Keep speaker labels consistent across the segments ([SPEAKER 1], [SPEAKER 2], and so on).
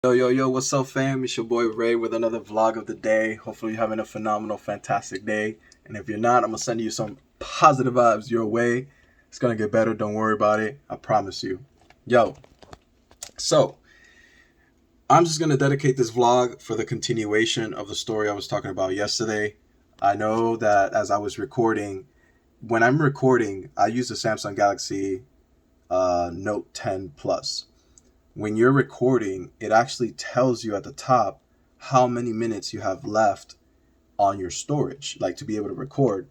[SPEAKER 1] Yo, yo, yo, what's up, fam? It's your boy Ray with another vlog of the day. Hopefully, you're having a phenomenal, fantastic day. And if you're not, I'm gonna send you some positive vibes your way. It's gonna get better. Don't worry about it. I promise you. Yo, so I'm just gonna dedicate this vlog for the continuation of the story I was talking about yesterday. I know that as I was recording, when I'm recording, I use the Samsung Galaxy Note 10 Plus. When you're recording, it actually tells you at the top how many minutes you have left on your storage, like to be able to record.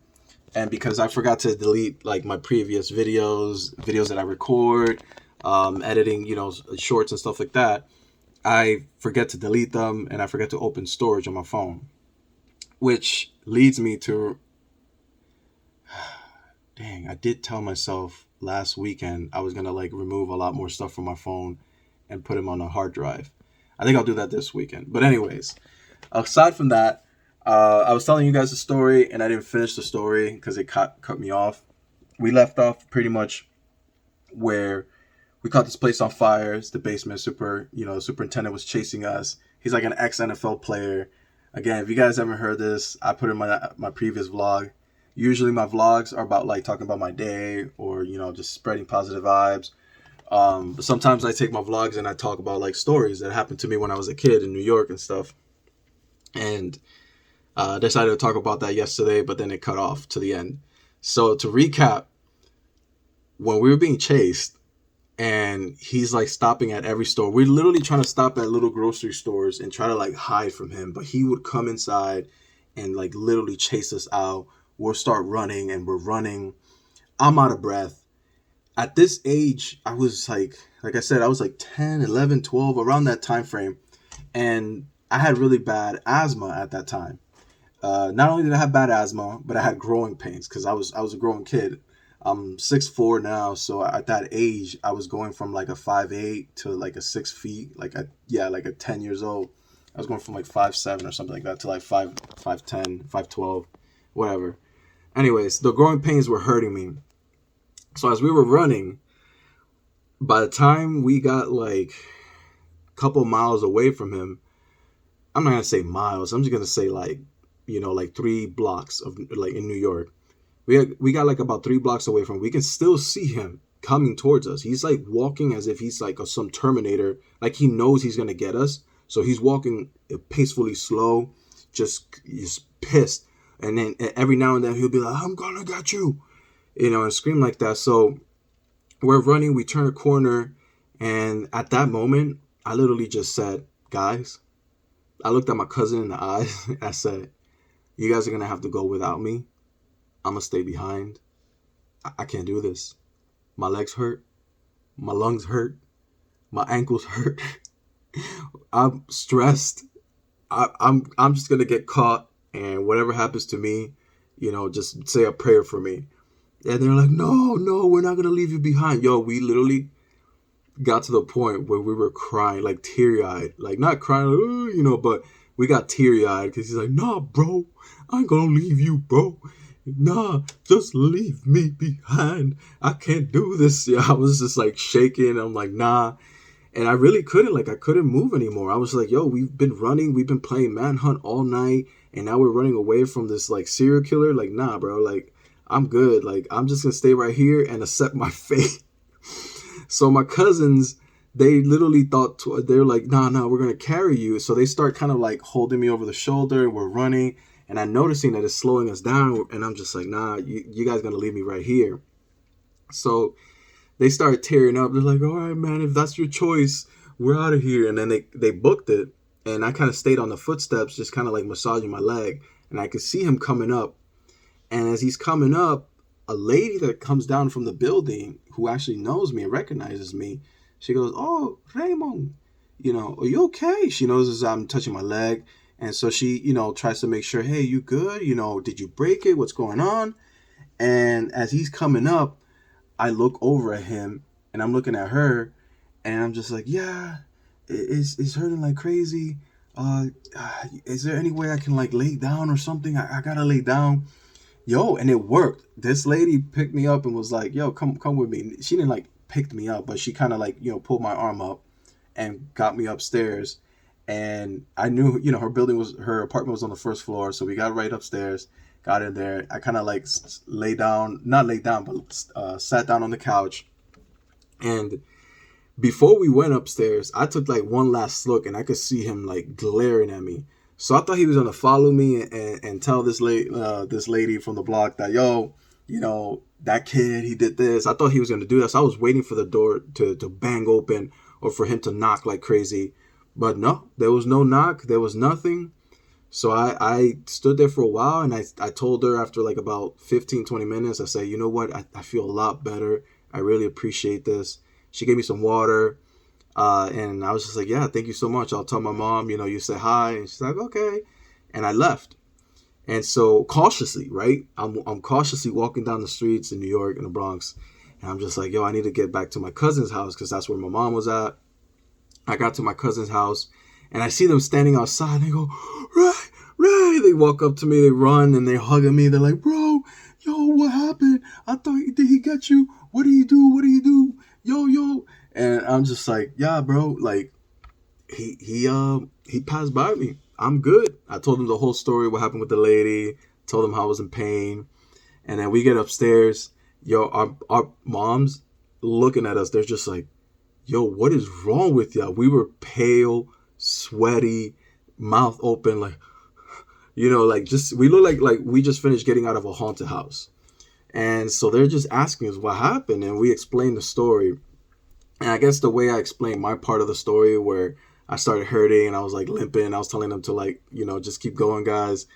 [SPEAKER 1] And because I forgot to delete like my previous videos that I record, editing, shorts and stuff like that, I forget to delete them and I forget to open storage on my phone, which leads me to, dang, I did tell myself last weekend I was gonna like remove a lot more stuff from my phone and put them on a hard drive. I think I'll do that this weekend. But anyways, aside from that, I was telling you guys a story and I didn't finish the story because it cut me off. We left off pretty much where we caught this place on fire. It's the basement. The superintendent was chasing us. He's like an ex NFL player. Again, if you guys haven't heard this, I put in my previous vlog. Usually my vlogs are about like talking about my day or just spreading positive vibes. But sometimes I take my vlogs and I talk about like stories that happened to me when I was a kid in New York and stuff. And decided to talk about that yesterday, but then it cut off to the end. So to recap, when we were being chased and he's like stopping at every store, we're literally trying to stop at little grocery stores and try to like hide from him, but he would come inside and like literally chase us out. We'll start running and we're running. I'm out of breath. At this age, I was like I said, I was like 10, 11, 12, around that time frame. And I had really bad asthma at that time. Not only did I have bad asthma, but I had growing pains because I was a growing kid. I'm 6'4" now, so at that age, I was going from like a 5'8" to like a 6 feet, like a 10 years old. I was going from like 5'7" or something like that to like 5'10", 5'12", whatever. Anyways, the growing pains were hurting me. So as we were running, by the time we got like a couple miles away from him, I'm not gonna say miles. I'm just gonna say like, like 3 blocks of like in New York. We got like about 3 blocks away from him. We can still see him coming towards us. He's like walking as if he's like some Terminator. Like he knows he's gonna get us. So he's walking pacefully slow, just pissed. And then every now and then he'll be like, "I'm gonna get you," and scream like that. So we're running. We turn a corner, and at that moment, I literally just said, "Guys," I looked at my cousin in the eyes. I said, "You guys are gonna have to go without me. I'm gonna stay behind. I can't do this. My legs hurt. My lungs hurt. My ankles hurt. I'm stressed. I'm just gonna get caught, and whatever happens to me, just say a prayer for me." And they're like, "No, no, we're not gonna leave you behind." Yo, we literally got to the point where we were crying, like teary eyed, like not crying, like, but we got teary eyed because he's like, "Nah, bro, I ain't gonna leave you, bro. Nah, just leave me behind. I can't do this." Yeah, I was just like shaking. I'm like, "Nah." And I really couldn't, like, I couldn't move anymore. I was like, yo, we've been running, we've been playing Manhunt all night, and now we're running away from this like serial killer. Like, nah, bro, like, I'm good. Like, I'm just gonna stay right here and accept my fate. So my cousins, they literally thought they're like, "Nah, nah, we're gonna carry you." So they start kind of like holding me over the shoulder. We're running, and I'm noticing that it's slowing us down, and I'm just like, "Nah, you guys gonna leave me right here." So they started tearing up. They're like, "All right, man, if that's your choice, we're out of here." And then they booked it, and I kind of stayed on the footsteps, just kind of like massaging my leg, and I could see him coming up. And as he's coming up, a lady that comes down from the building who actually knows me and recognizes me, she goes, "Oh, Raymond, are you okay?" She knows as I'm touching my leg. And so she, tries to make sure, "Hey, you good? Did you break it? What's going on?" And as he's coming up, I look over at him and I'm looking at her and I'm just like, "Yeah, it's hurting like crazy. Is there any way I can like lay down or something? I gotta lay down." Yo, and it worked. This lady picked me up and was like, "Yo, come with me." She didn't like pick me up, but she kind of like, pulled my arm up and got me upstairs. And I knew, you know, her apartment was on the first floor, so we got right upstairs, got in there. I kind of like lay down, not lay down, but sat down on the couch. And before we went upstairs, I took like one last look, and I could see him like glaring at me. So I thought he was gonna follow me and tell this lady from the block that, yo, you know, that kid, he did this. I thought he was gonna do this. I was waiting for the door to bang open or for him to knock like crazy. But no, there was no knock. There was nothing. So I stood there for a while, and I told her after like about 15, 20 minutes, I said, you know what? I feel a lot better. I really appreciate this. She gave me some water. And I was just like, yeah, thank you so much. I'll tell my mom, you know, you say hi. And she's like, okay. And I left. And so cautiously, right? I'm cautiously walking down the streets in New York, in the Bronx. And I'm just like, yo, I need to get back to my cousin's house because that's where my mom was at. I got to my cousin's house, and I see them standing outside. They go, Ray, Ray. They walk up to me, they run, and they hug me. They're like, bro, yo, what happened? I thought, did he get you? What did he do? What did he do? Yo. And I'm just like, yeah, bro. Like, he passed by me. I'm good. I told him the whole story, what happened with the lady. Told him how I was in pain. And then we get upstairs. Yo, our moms looking at us. They're just like, yo, what is wrong with y'all? We were pale, sweaty, mouth open, like, you know, like just, we look like we just finished getting out of a haunted house. And so they're just asking us what happened. And we explained the story. And I guess the way I explained my part of the story where I started hurting and I was like limping, I was telling them to like, you know, just keep going, guys.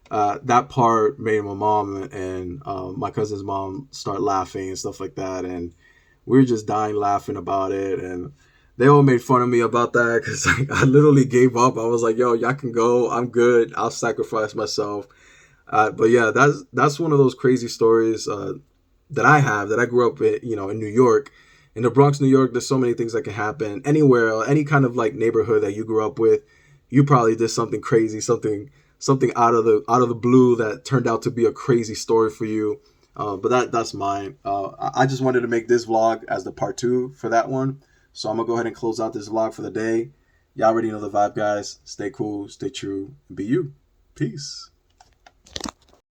[SPEAKER 1] That part made my mom and my cousin's mom start laughing and stuff like that. And we were just dying laughing about it. And they all made fun of me about that because like, I literally gave up. I was like, yo, y'all can go. I'm good. I'll sacrifice myself. But yeah, that's one of those crazy stories that I have, that I grew up in, you know, in New York. In the Bronx, New York, there's so many things that can happen. Anywhere, any kind of like neighborhood that you grew up with, you probably did something crazy, something out of the blue that turned out to be a crazy story for you. But that's mine. I just wanted to make this vlog as the part 2 for that one. So I'm going to go ahead and close out this vlog for the day. Y'all already know the vibe, guys. Stay cool, stay true, and be you. Peace.